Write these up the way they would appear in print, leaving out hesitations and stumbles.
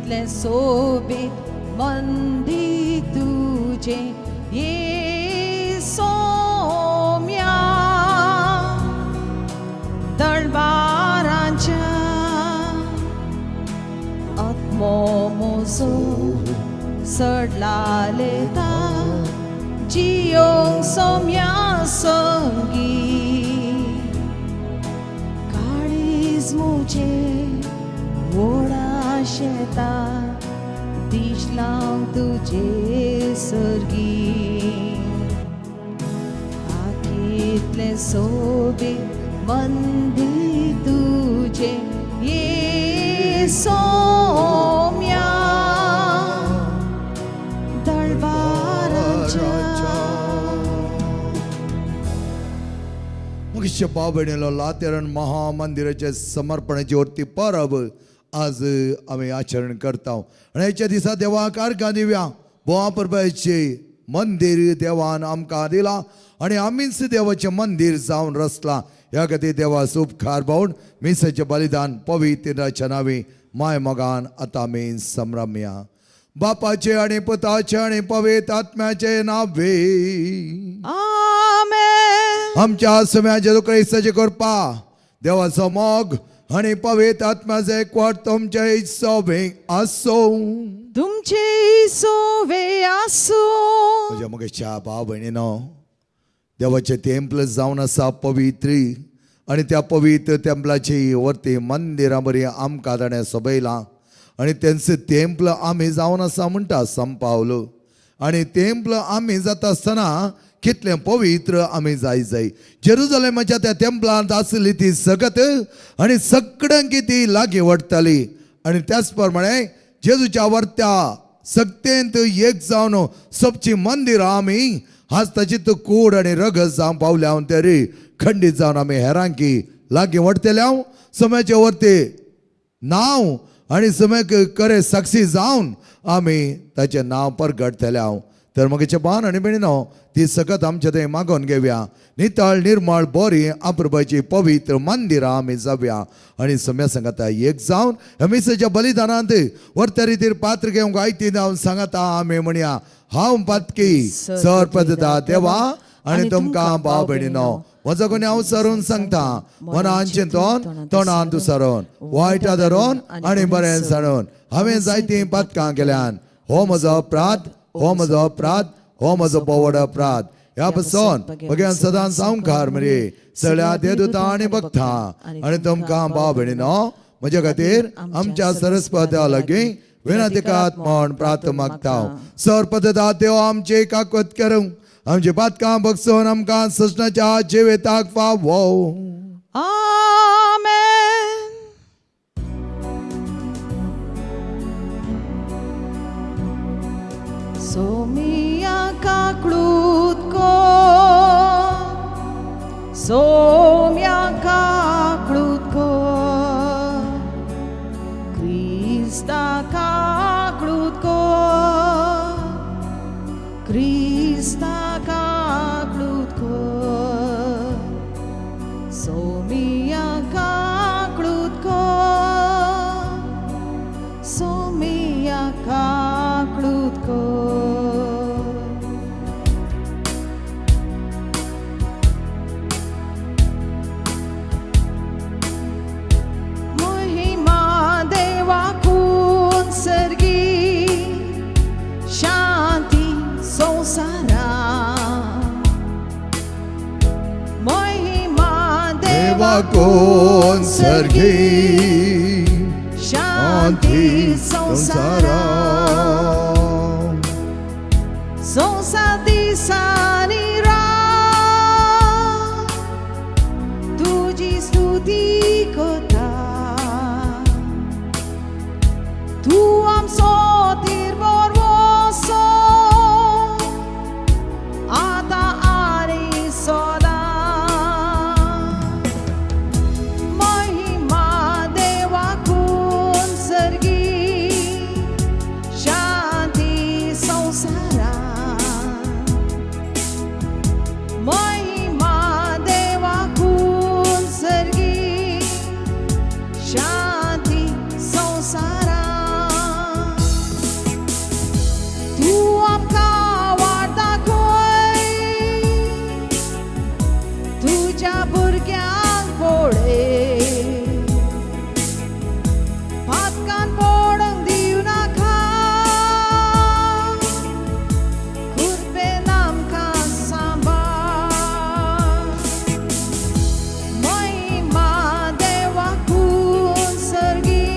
इतले सोबीत मंदी तुझे ये सोम्या दळबारांच्या आत्मो मोजो सडलालेता जियोंक सोम्या संगी काळीज मुझे वोडा शेता दिसलां तुझे सर्गी आखितले सोबीत मंदी तुझे ये सोम्या मुख्य बाबणीला लातेरण महामंदिराच्या समर्पणाची वरती परब आज आम्ही आचरण करता आणि ह्याच्या दिसा देवाक आर्गां दिवया बोवा परबाचे मंदिर देवान आमकां दिला आणि आमीच देवाचे मंदिर जावन रचला ह्या खातीर देवा उपकार भावून मिसाचे बलिदान पवित्र रचनावी माय मोगान आतां आमी संभ्रमया बापाचे आणि पुताचे आणि पवित्र आत्म्याचे नावे आमेन. आमच्या सम्या जेजू क्रिस्ताची कृपा देवाचो मोग आणि पवित्र आत्म्याचे एकवट तुमच्या सोबेक आसो तुमचे सोवे आसो. म्हज्या मुखेच्या भाव भयणीनो देवाचे टेंपल जावन आसा पवित्र आणि त्या पवित्र टेंपलाची वरती मंदिरां बरी आमकां ताणें सोबयलां आणि त्यांचे टेंपल आम्ही जावन आसा म्हणटा संपावलो आणि टेंपल आम्ही जाता आसतना कितले पवित्र आम्ही जाय जेरुसलेमाच्या त्या टेंपलांत आसली ती सगत आणि सगळ्यांक ती लागी वडटली आणि त्याच प्रमाणे जेजूच्या वर्त्या सगतेंत एक जावन सबची मंदिर आम्ही आज ताची तो कूड आणि रगत जावन पावल्या तरी खंडीत जावन आम्ही हेरांकी लागी वडतल्या समयाचे वरती नाव आणि समय करे साक्षी जावन आम्ही ताचे नाव परगटतल्या तर मगेचे बान आणि भयणीनो ती सकत आमच्या थंय मागोन घेवया नितळ निर्मळ बरी अप्रभूची पवित्र मंदिरां आमी जावया आणि सम्या सांगता एक जावन मिसाच्या बलिदानांत वर्त्या रितीर पात्र घेवंक आयती जावन सांगता आमी म्हणया हांव पातकी सर्पदा देवा आणि तुमकां भाव भयणीनो म्हजो कोणी हांव सरून सांगता मनांचे तोंडान तूं सरून वायटा धरून आणि बरें सरून हांवें जायतीं पातकां केल्यान हो म्हजो अपराध हो म्हजो अपराध हो म्हजो बोवड अपराध ह्या पासून म्हगे सदां संवकार मरे सगळ्या देदूतां आनी भक्तां आनी तुमकां भाव भयणीनो म्हजे खातीर आमच्या सरस्वत्या लागीं विनंतिकात म्हण प्रार्थ मागता सर्पदा देव आमची काकूत करूं आमची पातकां बगसून आमकां सजनाच्या जिविताक फावो आमेन. सोमिया काकळूतको सोम्या काकळूतको क्रिस्ता काकळूतको क्रिस्ता काकळूतको सोमिया काकळूतको सोमिया काकळूतको महिमा देवाकून सर्गी शांती संसारा महिमा देवाकून सर्गी शांती संसारा संसार दिसानी रात तुझी स्तुती कोता तू आमचो तिरबोर वसो आता आनी सदा महिमा देवाकून सर्गी शांती संसारा महिमा देवाकून सर्गी शांती संसारा तूं आमकां वाट दाखय तुज्या भुरग्यांक पळय पातकान पडूंक दिवनाका खुरपेन आमकां सांबाळ महिमा देवाकून सर्गी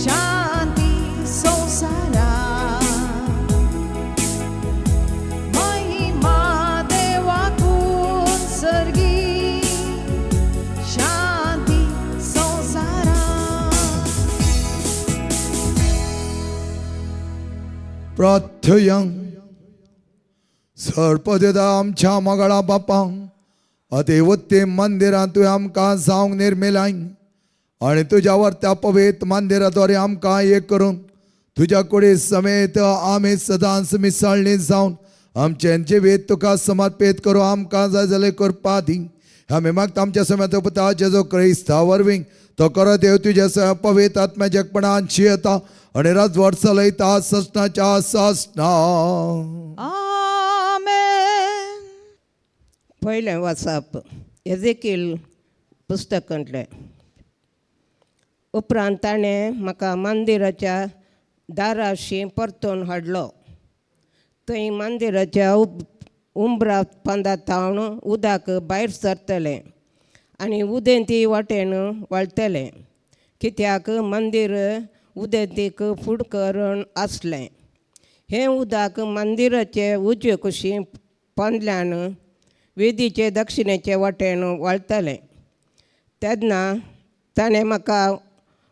शांती संवसारांत महिमा देवाकून सर्गी शांती संवसारांत प्रार्थयं सर्पदेदा आमच्या मगळा बापांक अदेवते मंदिरांत तुवें आमकां जावंक निर्मिलाय आणि तुज्या वर्त्या पवित्र मंदिराद्वारे आमकां एक करून तुज्या कुडी समेत आमी सदांच मिसळणी जावन आमचें जिवीत तुका समर्पीत करूं आमकां जाय जाल्यार करपा दी आमी मागता आमच्या समेत पुता जेजो क्रिस्ता वरवीं तो कर देव तुज्या सह पवित्र आत्म्याच्या एकपणान येता आणि राजवट चलयता सस्नाच्या सस्ना आमेन. पयलें वाचप एजेकील पुस्तकांतलें. उपरांत ताणें म्हाका मंदिराच्या दाराशी परतून हाडलो. थंय मंदिराच्या उंबरा पंदातावन उदक भायर सरतलें आनी उदेंती वाटेन वळटलें कित्याक मंदीर उदेंतीक फुड करून आसलें. हें उदक मंदिराचे उजवे कुशीं पंदल्यान वेदीचे दक्षिणेचे वाटेन वळटलें. तेन्ना ताणें म्हाका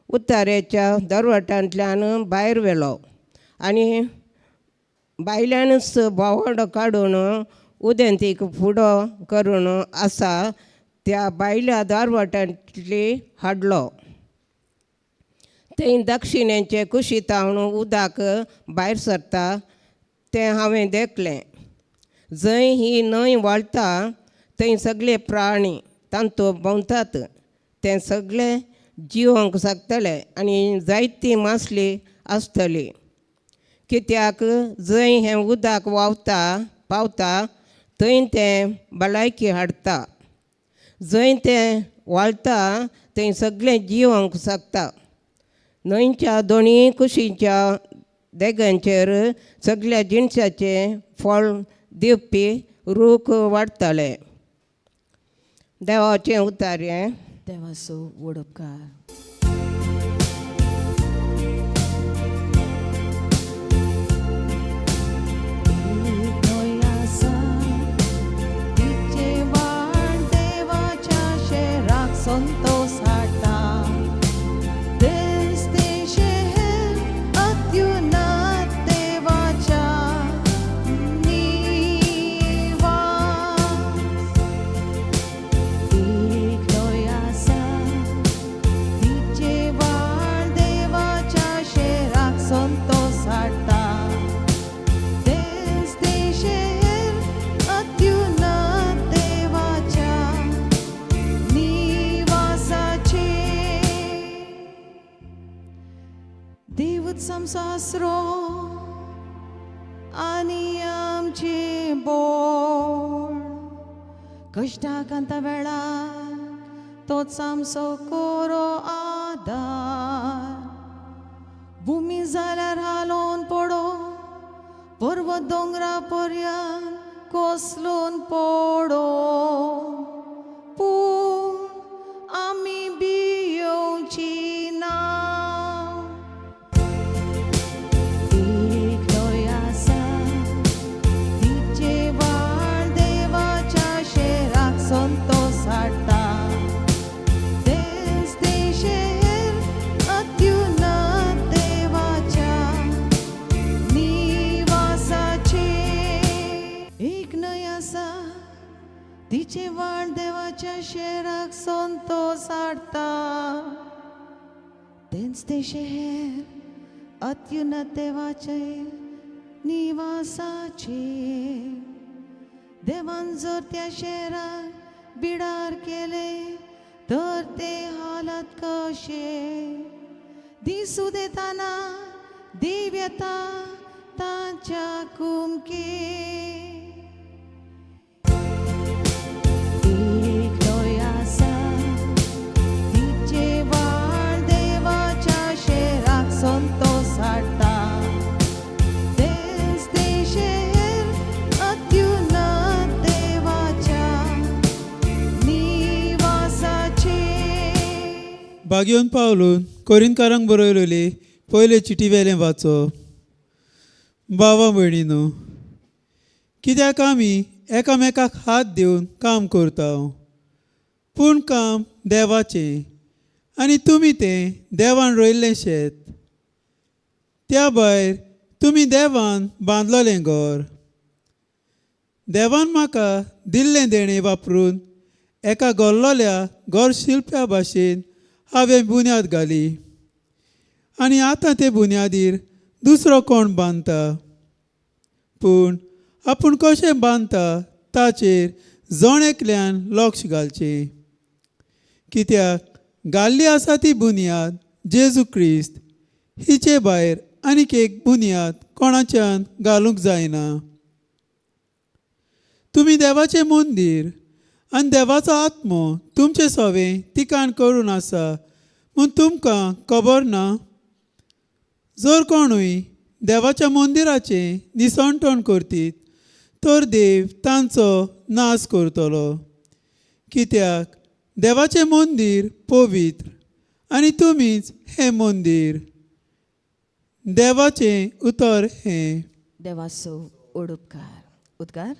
उत्तरेच्या दरवटांतल्यान भायर व्हेलो आनी भायल्यानच बोवाड काडून उदेंतीक फुडो करून आसा त्या भायल्या दारवटांतली हाडलो. थंय दक्षिणेचे कुशीतावन उदक भायर सरता तें हांवें देखलें. जंय ही न्हंय वळटा थंय सगळे प्राणी तांतू भोंवतात. ते सगळे जिवंक शकतले आनी जायतीं मासली आसतली कित्याक जंय हें उदक व्हांवता पावता थंय तें भलायकी हाडटा. जंय तें वळटा थंय सगळें जिवंक शकता. न्हंयच्या दोनी कुशींच्या देगांचेर सगळ्या जिणसाचें फळ दिवपी रूख वाडटले. देवाचें उतारें. देवाचो वडपकार. संतोष हाडटा देश ते शहर अत्युन्नत देवाच्या निवास. एकलोय आसा तिचे वाळ देवाच्या शहराक संतोष हाडटा देश ते शहर अत्युन्नत देवाच्या देवच संसासरो आनी आमचे बोळ कश्टाकांत वेळार तोच आमचो कोरो आदार. भुमी जाल्यार हालोवन पडो पर्वत दोंगरा पर्यंत कोसलून पडो पूण आमी भियोवची ना. संतोष हाडटा देश ते शहर अत्युन्नत देवाच्या निवासाचे. एक न्हंय आसा तिचे वाळ देवाच्या शहराक संतोष हाडटा तेंच ते शहर अत्युन्नत देवाचे निवासाचे. देवान जर त्या शहराक बिडार केले तर ते हालत कशे. दिसू देताना देव येता देवाच्या कुमके एक दोय आसा तिचे वाळ देवाच्या शेराक संतोष हाडटा तेच ते शेर अत्युन्नत देवाच्या निवासाचे. बागयोन पावलून कोरिंतकारांक बरयलेली पयले चिटी वेलें वाचप. बाबा भयणीनो, कित्याक आमी एकामेकाक हात दिवन काम करता, पूण काम देवाचें आनी तुमी तें देवान रोयल्लें शेत. त्या भायर तुमी देवान बांदलेलें घर. देवान म्हाका दिल्लें देणें वापरून एका गोल्लोल्या घर शिल्प्या भाशेन हांवें बुन्याद घाली आनी आतां ते बुन्यादीर दुसरो कोण बांदता. पूण आपूण कशें बांदता ताचेर जण एकल्यान लक्ष घालचें. कित्याक घाल्ली आसा ती बुन्याद जेजू क्रिस्त, हिचे भायर आनीक एक बुन्याद कोणाच्यान घालूंक जायना. तुमी देवाचें मंदीर आनी देवाचो आत्मो तुमचे सवें तिकाण करून आसा म्हूण तुमकां खबर ना. जर कोणूय देवाच्या मंदिराचें निसणटण करतीत तर देव तांचो नाश करतलो. कित्याक देवाचें मंदीर पवित्र आनी तुमीच हें मंदीर. देवाचें उतर हें. देवाचो उडोवकार. उद्गार.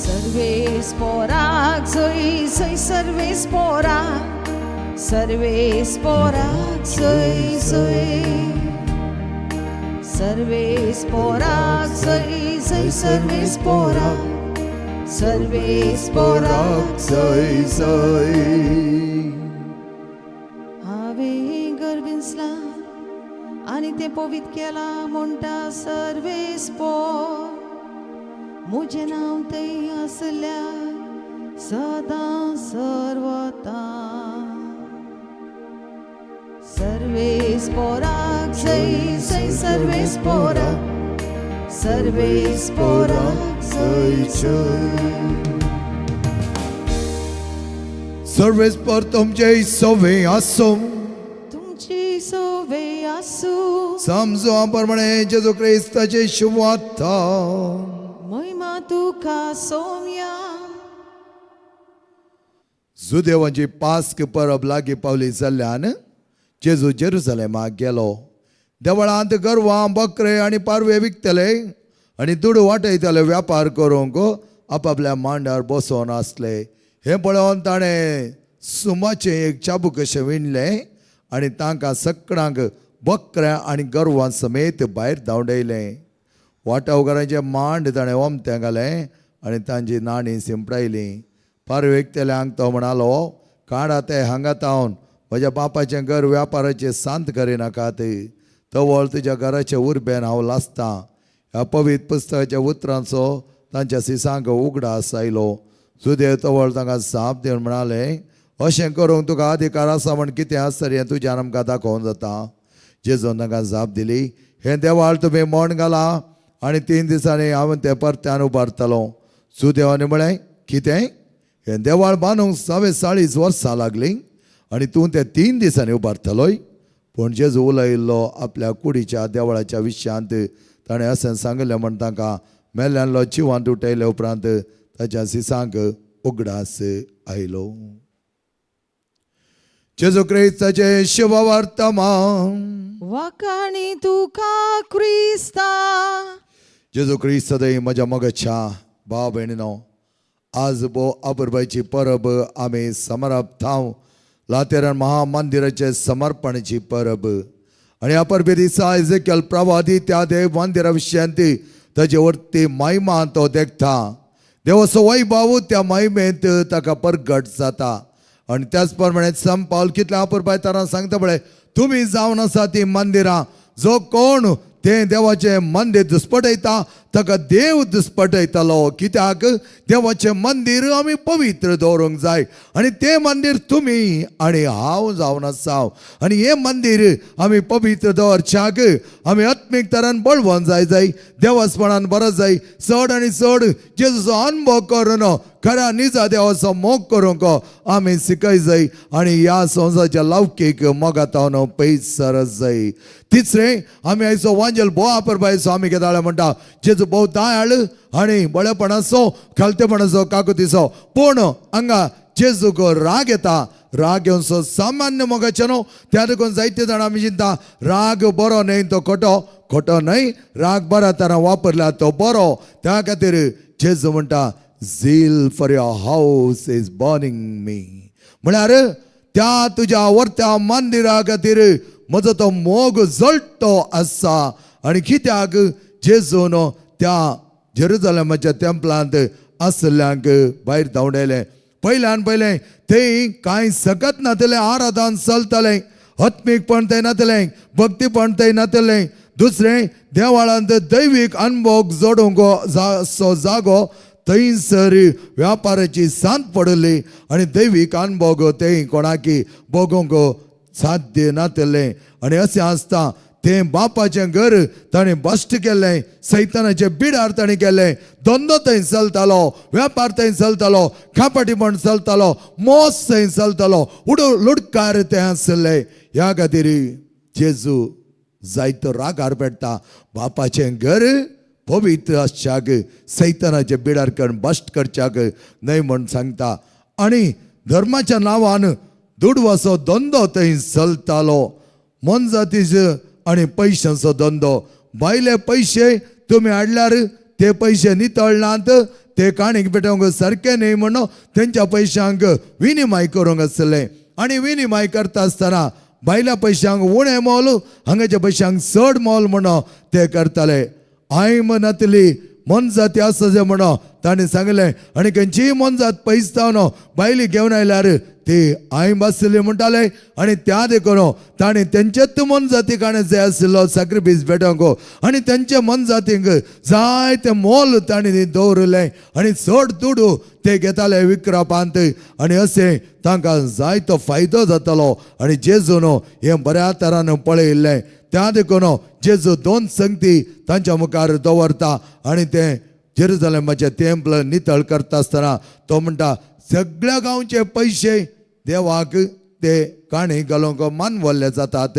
सर्वे स्पोराक जय जय सर्वे स्पोराक सर्वे स्पोराक जय जय सर्वे स्पोराक जय जय सर्वे स्पोराक जय जय. हांवें गर्विंचला आनी तें पवित्र केला म्हणटा सर्वे स्पोर. मुझे नाव थंय आसल्या सदां सर्वता. सर्वे स्पोराक जय जय सर्वे स्पोराक जय जय. सर्वे स्पोर तुमचे सवे आसूं. तुमची सवे आसूं. समजो प्रमाणे जेजू क्रिस्ताचे शुभवार्ता. महिमा तुका सोम्या. जुदेवांची पास्क परब लागीं पावली जाल्ल्यान जेजू जेरुसलेमाक गेलो. देवळांत गोरवां बकरे आनी पारवे विकतले आनी दूड वाटयतले वेपार करूंक आपापल्या मांडार बसोन आसले. हें पळोवन ताणें सुमाचें एक चाबूक अशें विणलें आनी तांकां सगळ्यांक बकऱ्यां आनी गोरवां समेत भायर धांवडयलें. वाटावकारांचें मांड ताणें ओमत्यां घालें आनी तांची नाणीं शिंपडायलीं. पारवे विकतल्यांक तो म्हणालो, काडा ते हांगा तावन म्हज्या बापाचें घर व्यापाराचें सांत करिनाकात. तवळ तुज्या घराच्या उर्बेन हांव लासतां. ह्या पवित्र पुस्तकाच्या उतरांचो तांच्या सिसांक उगडास आयलो. सुदेव तवळ तांकां साप दिवन म्हणालें, अशें करूंक तुका अधिकार आसा म्हण कितें आसतलें हें तुज्यान आमकां दाखोवंक जाता. जेजून तांकां जाप दिली, हें देवाळ तुमी मोड घाला आनी 3 दिसांनी हांवें तें परत्यान उबारतलो. सुदेवानी म्हळें, कितें? हें देवाळ बांदूंक 40 वर्सां लागलीं आनी तूं तें 3 दिसांनी उबारतलोय. पूण जेजू उलयल्लो आपल्या कुडीच्या देवळाच्या विशयांत ताणें अशें सांगलें म्हण तांकां मेल्ल्यांलो जिवांत उठयले उपरांत ताच्या सिसांक उगडास आयलो. जेजू क्रिस्ताचे शुभ वर्तमान. वाकाणी तुका क्रिस्ता. जेजू क्रिस्त दय म्हज्या मोगाच्या भाव भयणीनो, आज बो अपुरबायची परब आमी समरपतांव. लातेरान महामंदिराचे समर्पणाची परब आनी ह्या परबे दिसा एजेकियल प्रवादी त्या देव मंदिरा विशयांत ताचे वरती महिमा तो देखता. देवाचो वैभव त्या महिमेंत ताका परगट जाता. आनी त्याच प्रमाणे संत पावल कितल्या अपुरबायतारां सांगता पळय, तुमी जावन आसा ती मंदिरां. जो कोण तें देवाचें मंदिर दुस्पटयता ताका देव दिसपटयतलो, कित्याक देवाचें मंदिर आमी पवित्र दवरूंक जाय आनी तें मंदिर तुमी आनी हांव जावन आसा आनी हें मंदिर आमी पवित्र दवरच्याक आमी आत्मीक तरान बळवून जाय देवास्पणान बरो जाय चड आनी चड जेजूचो अनुभव करून खऱ्या निजा देवाचो मोग करूंक आमी शिकय जाय आनी ह्या संवसाराच्या लौकीक मोगातावन पयस सरस जाय. तिसरें आमी आयचो वांजेल बोवा परबायचो आमी केदाळे म्हणटा जेजू भोव दयाळ आनी बळेपणाचो खालतेपणाचो काकुतीचो, पूण हांगा जेजूक राग येता. राग येवचो सामान्य मोगाचें न्हू, त्या देखून जायते जाण आमी चिंता राग बरो न्हय तो खोटो, खोटो न्हय, राग बऱ्या तरां वापरल्यार तो बरो. त्या खातीर जेजू म्हणटा zeal for your house is burning me, म्हळ्यार त्या तुज्या वर्त्या मंदिरा खातीर म्हजो तो मोग जळटो आसा. आनी कित्याक जेजून त्या जेरुसलेमाच्या टेंपलांत आसल्यांक भायर धांवडयलें. पयल्यान पयलें थंय कांय सकत नातलें आराधन चलतलें, आत्मीकपण थंय नातलें, भक्तीपण थंय नातलें. दुसरें देवाळांत दैवीक अनुभव जोडूंक जागो थंयसर व्यापाराची सांत पडली आनी दैवीक अनुभव थंय कोणाकी भोगूंक साध्य नातलें. आनी अशें आसता तें बापाचें घर ताणें बश्ट केलें, सैतानाचे बिडार ताणें केलें, धंदो थंय चलतालो, वेपार थंय चलतालो, खापाटीपण चलतालो, मोस थंय चलतालो, लुडकार तें आसलें. ह्या खातीर जेजू जायतो रागार पेट्टा. बापाचें घर पवित्र आसच्याक सैतानाचे बिडार करून बश्ट करच्याक न्हय म्हण सांगता. आनी धर्माच्या नांवान दुडवाचो धंदो थंय चलतालो, मन जातीचो आनी पयशांचो धंदो. भायले पयशे तुमी हाडल्यार ते पयशे नितळनात, ते काणीक पेटोवंक सारके न्हय म्हणून तेंच्या पयशांक विनिमय करूंक आसलें. आनी विनिमय करता आसतना भायल्या पयशांक उणें मोल, हांगाच्या पयशांक चड मोल म्हणून ते करताले. आयम नातली मन जाती आसा जे म्हणून ताणें सांगलें. आनी खंयचीय मन जात पयस जावन भायली घेवन आयल्यार ती आयम आसली म्हणटाले. आनी त्या देखून ताणें तेंचेच मन जातीक आनी जाय आसलो सॅक्रिफीस भेटोवंक आनी तेंच्या मन जातीक जायतें मोल ताणें दवरलें आनी चड तुडू ते घेताले विक्रपांत. आनी अशें तांकां जायतो फायदो जातालो. आनी जेजून हें बऱ्या तरान पळयल्लें. त्या देखून जेजू 2 संगती तांच्या मुखार दवरता आनी तें जेरुसलेमाचें टेंपल नितळ करता आसतना तो म्हणटा सगळ्या गांवचे पयशे देवाक ते काणी घालूंक मानवल्ले जातात.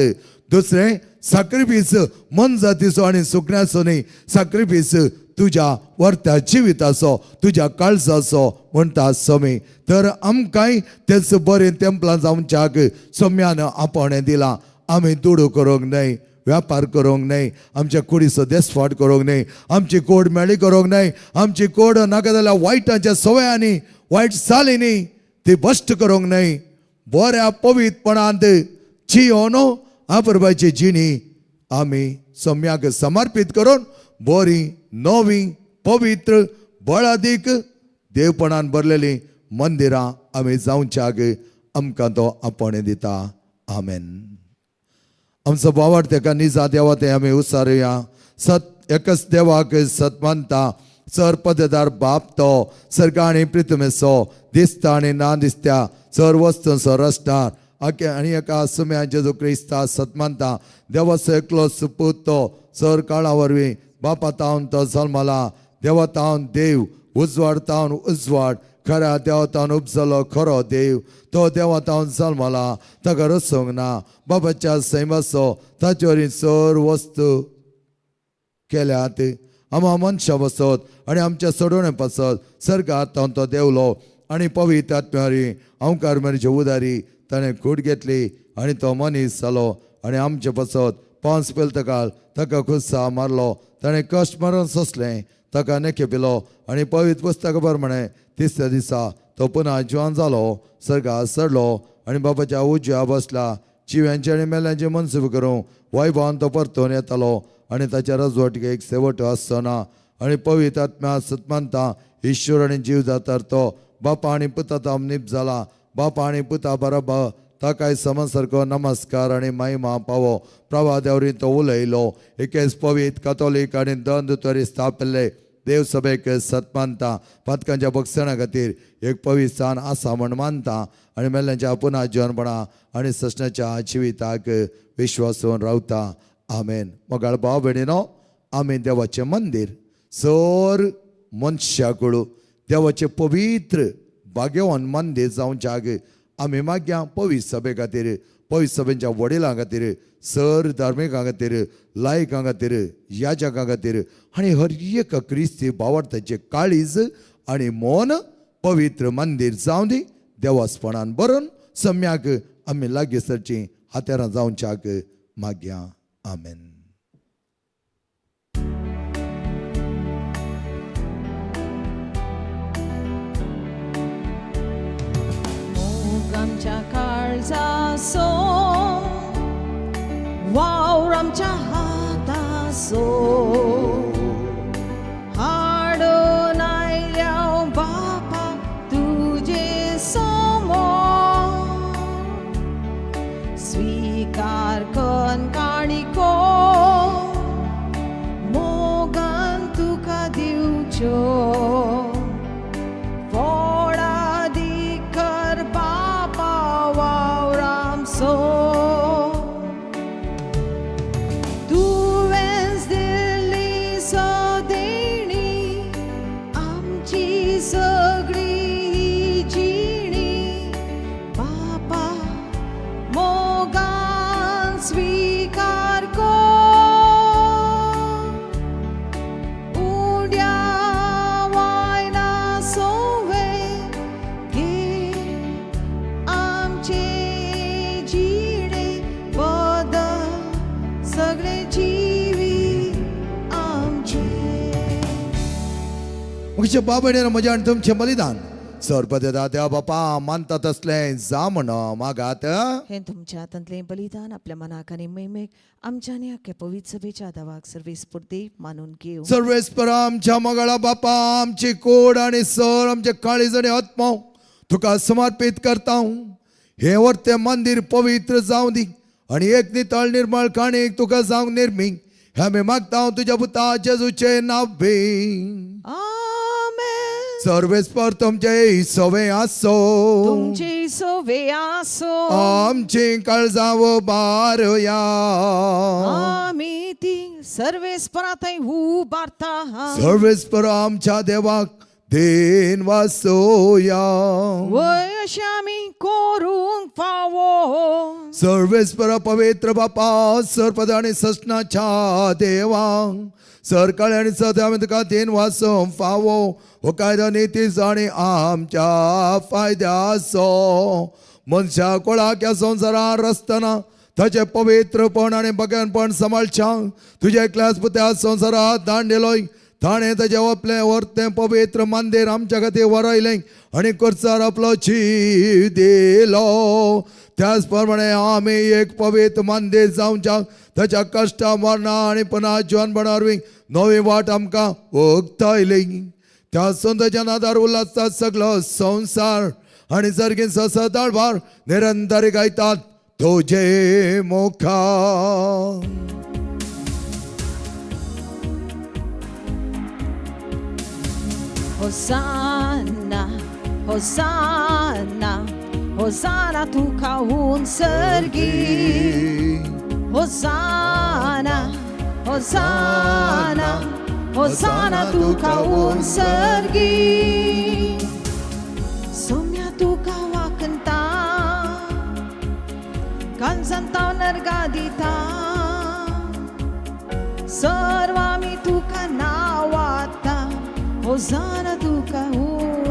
दुसरें सॅक्रिफीस मन जातीचो आनी सुकण्याचो न्ही, सॅक्रिफीस तुज्या वर्त्या जिविताचो, तुज्या काळजाचो म्हणटा सोमी. तर आमकांय तेच बरें टेंपलां जावच्याक सोम्यान आपणें दिलां. आमी दुडू करूंक न्हय, व्यापार करूंक न्हय, आमच्या कुडीचो देसफाट करूंक न्हय, आमची कोड मेळी करूंक न्हय, आमची कोड नाका जाल्यार वायटाच्या सवयांनी वायट चालींनी ती बश्ट करूंक न्हय. बऱ्या पवित्रपणांत जियोन आपरबाची जिणी आमी सोम्याक समर्पीत करून बरी नवी पवित्र बळादीक देवपणान भरलेली मंदिरां आमी जावच्याक आमकां तो आपणे दिता. आमेन. आमचो बावाड तेका निजा देवा ते आमी उसारुया. एकच देवाक सत मानता, चर पददार बाप तो सर्गा आनी पृथ्वीचो, दिसता आनी ना दिसत्या चर वस्तूंचो रचणार आनी एका सुम्या जेजू क्रिस्ता सत मानता. देवाचो एकलो सुपूत तो चर काळा वरवीं बापा तावन तो जल्मला. देवा तावन देव, उजवाड तावन उजवाड, खऱ्या देवा तावन उपजलो खरो देव. तो देवा तावन जल्मला, ताका रसूंक ना. बापाच्या सैमाचो ताचे वरवीं चर वस्तू केल्यात. आमी मनशां बसत आनी आमच्या सोडवणे पासत सर्गांत तावन तो देवलो आनी पवित्र आत्म्यारी अवकार मेरेची उदारी ताणें कूड घेतली आनी तो मनीस जालो आनी आमचे पासत 5 पेलतकाल ताका खुस्सा मारलो. ताणें कश्ट मारून सोंसलें, ताका नेखे पिलो आनी पवित्र पुस्तका प्रमाणे तिसऱ्या दिसा तो पुन्हा जिवान जालो, सर्गांत चडलो आनी बापाच्या उजव्या बसला. जिव्यांचे आनी मेल्यांचे मनसूब करूं वैभवान तो परतून येतालो आनी ताच्या राजवटीक एक शेवट आसचो ना. आनी पवित्र आत्म्या सतमानता ईश्वर आनी जीव जातार तो बापा आनी पुता ताम निप जाला. बापा आनी पुता बरोबर ताकाय समसारको नमस्कार आनी महिमा पावो प्रभा देवरी तो उलयलो एकेच पवित कथोलीक आनी दंदुतरी स्थापिल्ले देव सभेक सत्मानता पथकांच्या बक्षणा खातीर एक पवित्र स्थान आसा म्हण मानता आनी मेल्यांच्या पुन्हा जीवनपणा आनी सशणाच्या जिविताक विश्वासून रावता आमेन. मोगाळ भाव भयणीनो, आमी देवाचें मंदिर सर मनशाकडू देवाचें पवित्र भाग्यवान मंदिर जावच्याक आमी मागया पवित्र सभे खातीर, पवित्र सभेच्या वडिलां खातीर, सर धार्मिकां खातीर, लायकां खातीर, याजकां खातीर आनी हर एक क्रिस्ती भावार्थाचें काळीज आनी मन पवित्र मंदिर जावं दी. देवास्पणान बरोवन सम्याक आमी लागींसरचीं हातेरां जावच्याक मागया आमेन. आमच्या काळजासो वावर आमच्या हातासो हाडून आयल्या बापा तुझे समोर स्वीकार कर काणिको मोगान तुका दिवच्यो तुवेंच दिल्ली सदेणी आमची सगळी जिणी बापा मोगान स्वीकार कर उड्या वायना सोवे घे आमचे जिणे बदल सगळे जीवी आमचे. मुख्य बाबडे म्हजे आनी तुमचें बलिदान सर्पदेदा देवा बापा मानता तसलें जा म्हण मागात. हे तुमच्या हातांतलें बलिदान आपल्या मनाक आनी मैमेक आमच्या आनी आख्या पवित्र सभेच्या देवाक सर्वेस्पुर्ती मानून घेव. सर्वेस्पर आमच्या मगळा बापा आमची कोड आनी सर आमचे काळीज आनी आत्मा तुका समर्पित करता. हे वर्ते मंदिर पवित्र जावं दी आनी एक नितळ निर्मळ काणीक तुका जावंक निर्मी हे आमी मागता तुज्या पुता जेजूचे नांवे. आमेन. सर्वेस्पर तुमचे सवे आसो तुमची सोवे आसो आमची काळजाव बारया आमी ती सर्वेस्परा थंय उबारता. सर्वेस्पर आमच्या देवाक देन वासोया वय अशें आमी करूंक फावो. सर्वेस्पर पवित्र बापा सरपद आनी ससनाच्या देवा सर काळे आनी सद आमी तुका देन वासोवंक फावो. हो कायदो नितीच आनी आमच्या फायद्याचो मनशा कोणाक ह्या संवसारांत रसतना ताचे पवित्रपण आनी बगेनपण सांबाळच्या तुजे एकल्याच पुत्या संवसारांत धाडलेलोय ताणें ताचें आपलें व्हरतें पवित्र मंदिर आमच्या खातीर वरयलें आनी करचार आपलो जीव दिलो. त्याच प्रमाणे आमी एक पवित्र मंदिर जावच्या ताच्या कश्टा मरणा आनी पुन्हा जीवनपणा वरवीं नवी वाट आमकां उक्तायली. त्या सुंदरच्या नादार उल्हासात सगळो संवसार आनी सर्गीन सदाळभार निरंतर गायतात तुजे मुखार. Hosanna, Hosanna, Hosanna tuka unsörgi. Hosanna, Hosanna, Hosanna tuka unsörgi. Somya tuka wakanta, kansanta nergadita. Sarvami tuka nawata. Hosanna tuka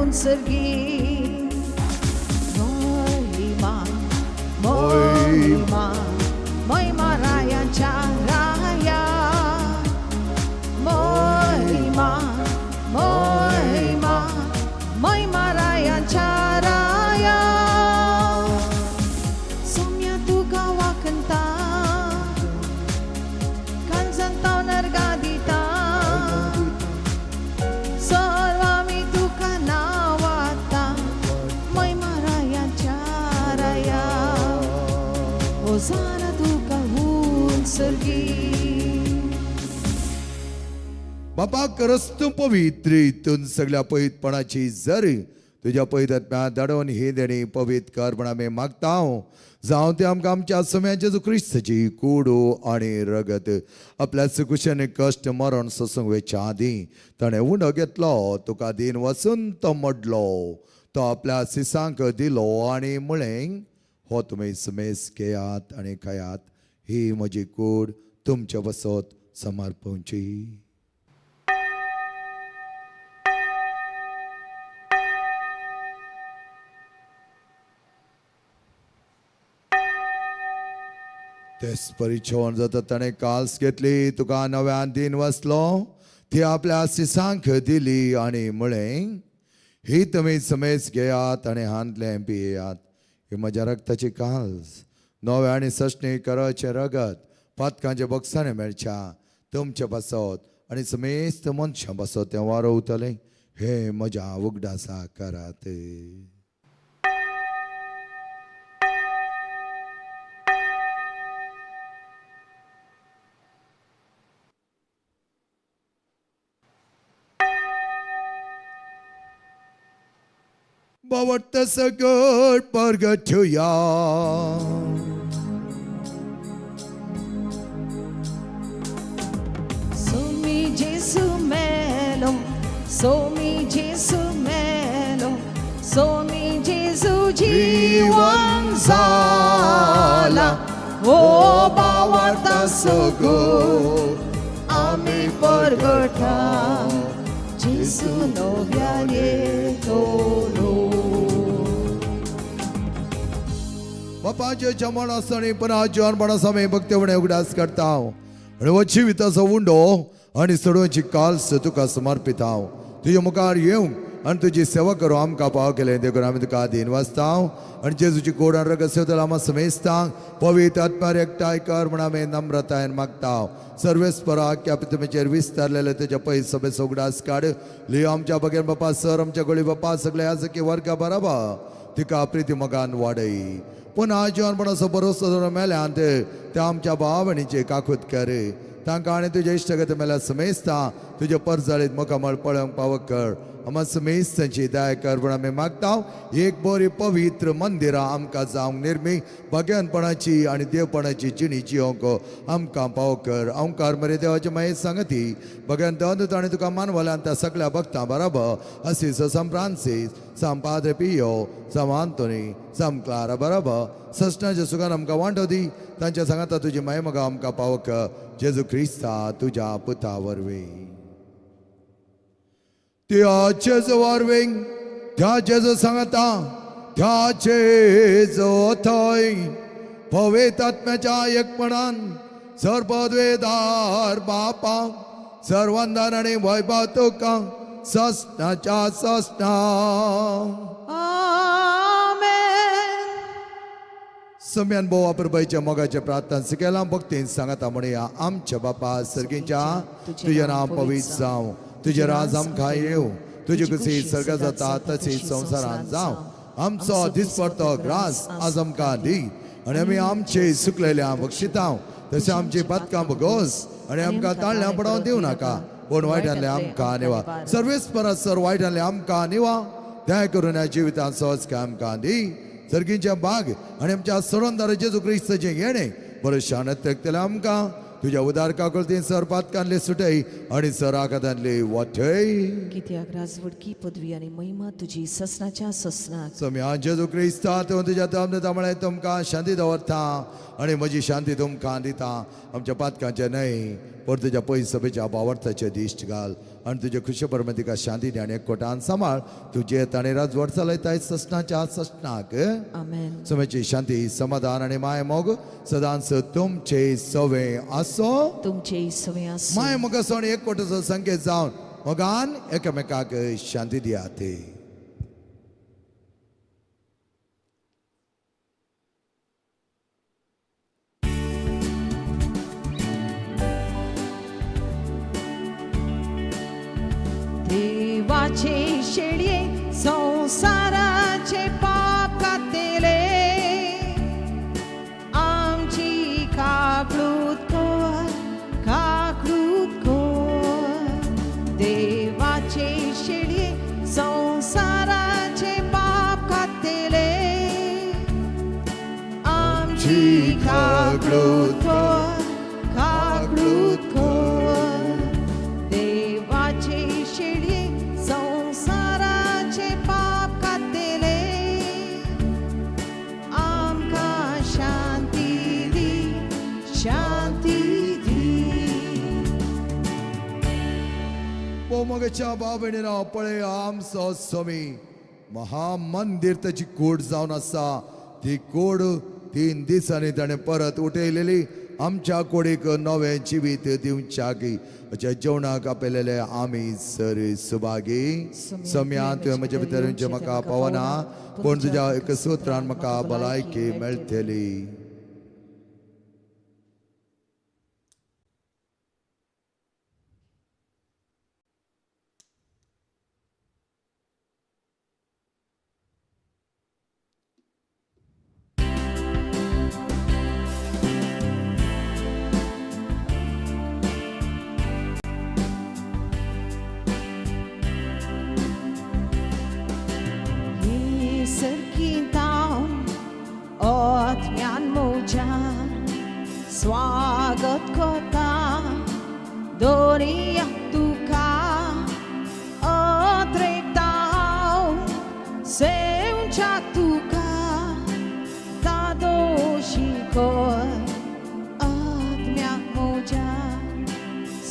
unsörgi. Moima, Moima, Moima rayancha raya. Moima, Moima, Moima rayancha raya. Somya tuka wakanta, kansanta nergadita. Sarvami tuka nawata, Moima rayancha raya. सर्गी बापा करस तूं पवित्र हितून सगळ्या पवित्रपणाची जर तुझ्या पवित्रात्म्या धाडून ही देणी पवित्र कर म्हण आमी मागता जावं ते आमकां आमच्या समय जेजू क्रिस्ताची कूडो आनी रगत आपल्या सुकुशान कश्ट मरण ससूंक वेच्या आदीं ताणें उंडो घेतलो तुका दिन वचून तो मडलो तो आपल्या सिसांक दिलो आनी म्हळें हो तुमी समेस घेयात आनी खायात ही म्हजी कूड तुमच्या वसत समर्पवची. तेच परिचोन जाता ताणें काल्स घेतली तुका नव्यान दिन वसलो ती आपल्या सिसांक दिली आनी म्हळें ही तुमी समेस घेयात आनी हांतलें पियेयात ही म्हज्या रक्ताची काल्स नवे आनी सश्णी करचे रगत पातकांचे बक्षांनी मेळच्या तुमचे बसत आनी समेस्त मनशां बसत तें वारोवतलें हे म्हज्या उगडासा करात. Bawarta sagad pargatuya. Somi Jesu melom, Somi Jesu melom, Somi Jesu jiwan zala. O bawarta sagad, ami pargata, Jesu novyane tolo. बापाचे जमण आसतणी पण आजवान बणासामे भक्तेवणे उगडास करता आणि वची विताचो उंडो आणि सडोची काल्स तुका समर्पित हांव तुझ्या मुखार येवंक आणि तुझी सेवा करू आमकां पाव केलें देखून आमी तुका दिन वाचता आणि जेजूची कोडान रगत सेवतला आम्हा समेस्ता पवित्र आत्म्यार एकठांय कर म्हण आमी नम्रतायेन मागता. सर्वेस्परा कॅपितमेचेर विस्तारलेले तुज्या पयस सभेचो उगडास काड लियो आमच्या बगेर बापा सर आमच्या गोळी बापा सगळे आज की वर्गा बराबा तिका प्रिती मोगान वाडय पूण आजवान पण असो बरोसो मेल्यान ते आमच्या भाव भयणीचे काकूत कर तांकां आनी तुज्या इश्टगत मेल्या समेस्ता तुज्या परजाळीत मुखामळ पळोवंक पावक कर आम्हा समेस्तांची दया कर म्हण आमी मागता. एक बरी पवित्र मंदिरां आमकां जावंक निर्मी भगवानपणाची आनी देवपणाची जिणी जियोंक आमकां पाव कर. ओंकार मरे देवाचे माये सांगती भगवान दंत आनी तुका मानवल्यान त्या सगळ्या भक्तां बराबर असीस सम फ्रांसीस सम पाद्रे पियो सम आंतोनी सम क्लारा बराबर सस्नाच्या सुखान आमकां वांटो दी तांच्या सांगाता तुजी माये मगा आमकां पाव कर जेजू क्रिस्ता तुज्या पुता वरवीं. त्या जेजू वरवीं त्या जेजू सांगता त्या जेजू थंय पवित्र आत्म्याच्या एकपणान सर्वद्वेदार बापा सर्वंदान आनी वैभव तुका सस्नाच्या सस्ना. Amen. सम्यान बोवा प्रभूच्या मोगाच्या प्रार्थना सिकेला भक्तीन सांगता म्हणया आमच्या बापा सर्गीच्या तुझे नाव पवित्र जावं तुझे राज आमकां येवं तुझे कशी सर्ग जाता तशी संवसारांत जावं आमचो दिसपडतो ग्रास आज आमकां दी आनी आमी आमचे सुकलेल्या बक्षिता तशें आमची पातकां भोगोस आनी आमकां ताळ्यां पडोवन दिवं नाका पूण वायटांतले आमकां निवा सर्वेस्परा सर वायटांतले आमकां निवा दया करून ह्या जिवितांत सहज काय आमकां दी सर्गीच्या बाग आनी आमच्या सडोंदार जेजू क्रिस्ताचें येणें बरें शानत तेकतलें आमकां तुज्या उदार काकुळतीन सर पातकांतले सुटय आनी सर आकांतांतले वाठय. कित्याक राजवडकी पदवी आनी महिमा तुजी ससनाच्या ससनाक सम्या जेजू क्रिस्ता तुज्या तामणे तुमकां शांती दवरता आनी म्हजी शांती तुमकां दिता आमच्या पातकांचे न्हय पर तुज्या पयस सभेच्या बावर्ताचे दिश्ट घाल आनी तुजे खुशी परमे तिका शांती दी आनी एकवटान सांबाळ तुजे ताणें राजवट चलयताय ससनाच्या ससनाक. आमेन. समेची शांती समाधान आनी माय मोग सदांच तुमचे सवे आसो तुमचे सवे आसूं. माय मोग सोन एकवटाचो संकेत जावन मोगान एकामेकाक शांती दियात. देवाचे शेळये संसाराचे पाप कातेले आमची काकळूत शांती दी. पोमगच्या बाबणीना पळे आमचो स्वामी महामंदिर ताची कोड जावन आसा. ती कोड 3 दिसांनी ताणें परत उठयलेली. आमच्या कोडीक नवें जिवीत दिवच्याक अशा जेवणाक आपयलेले आमी सर सुभागी. सम्या तुवें म्हजे भितर जे म्हाका पावना पूण तुज्या एक सुत्रान म्हाका भलायकी मेळटली. Otmian moja swagat kota doria tuka odretao seuncha tuka tadoshikor otmian moja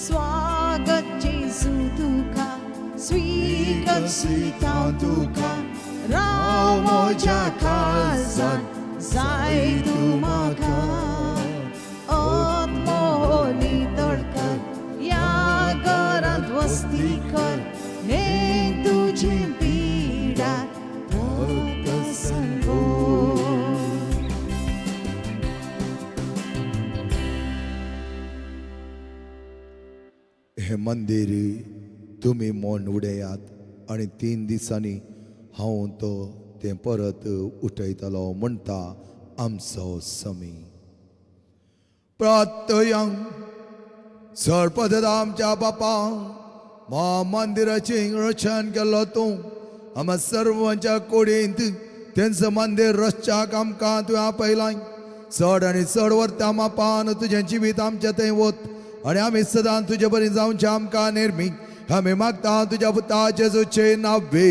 swagat Jesu tuka swigat sitan tuka Ramoja kalsan Zai tu maka Ot moholi tadkar Ya garant wasti kar Heng tuji pida Rata sarvo हे मंदिर तुम्ही मोन उडयात आणि 3 दिसांनी हांव तो ते परत उठयतलो म्हणटा आमचो समी. प्रार्थयांक सर्पदत आमच्या बापा मंदिराचे रक्षण केलो तूं आम्हा सर्वांच्या कोडींत तेंचं मंदिर रचच्याक आमकां तुवें आपयलां. चड आनी चड वर्तां मापान तुजें जिवीत आमच्या थंय वत आनी आमी सदां तुजे बरी जावचें आमकां निर्मी आमी मागता तुज्या पुता जेजूचे नांवे.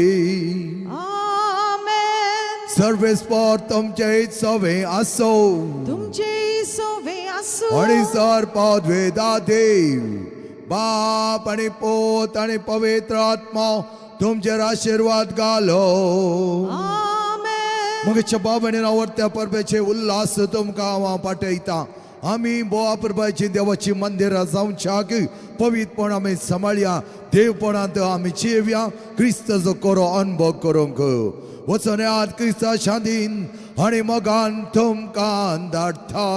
सर्वेस्पर तुमचे सवे आसो तुमचे सोवे आसो आणि सर्पाद वेदा देव बाप आणि पोत आणि पवित्र आत्मा तुमचेर आशीर्वाद घालो. आमेन. मग बाबाने आवडत्या परबेचे उल्हास तुमकां हांव पाठयता. आमी बोवा प्रभाची देवाची मंदिरां जावच्याक पवित्रपण आमी सांबाळया. देवपणांत आमी जिवया. क्रिस्ताचो कोरो अनुभव करूंक वचन्यात क्रिस्ता शांतीन आणि मगान तुमकां धाडटा.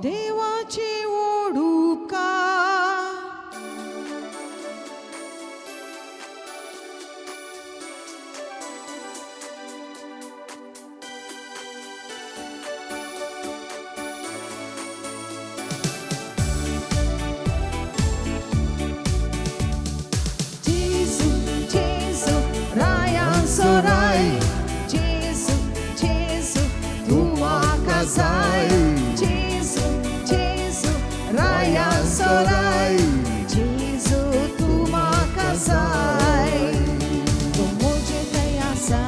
देवाचे ओडुपकार Jesu, Jesu, Rayan Sorai. Jesu, Jesu, tu makasai. Jesu, Jesu, Rayan Sorai. Jesu, tu makasai. Tu mujhe dayasa,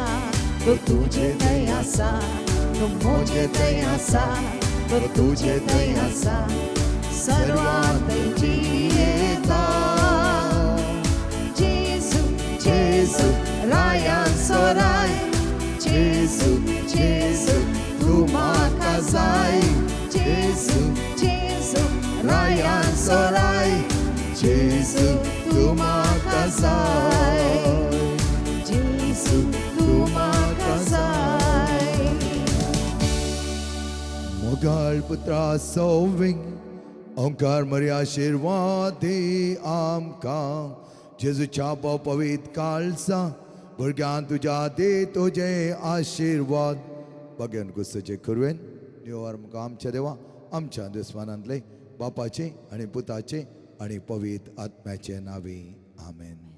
tu tujhe dayasa, tu mujhe dayasa, tu tujhe dayasa. Sarvate jiyeta. Jesu, Jesu, Rayan Sorai. Jesu, Jesu, tu makasai. Jesu, Jesu, Rayan Sorai. Jesu, tu makasai. Jesu, tu makasai. मोगाळ पुत्रा सौविंग ओंकार मरी आशीर्वादी आमकां जेजूच्या पवित्र काळसा भुरग्यां तुज्या दे तुजे आशीर्वाद बगेन गुस्सचे करवेन देवार मुखार आमच्या देवा आमच्या दुस्मानांतले बापाचे आणि पुताचे आणि पवित्र आत्म्याचे नावे आमेन.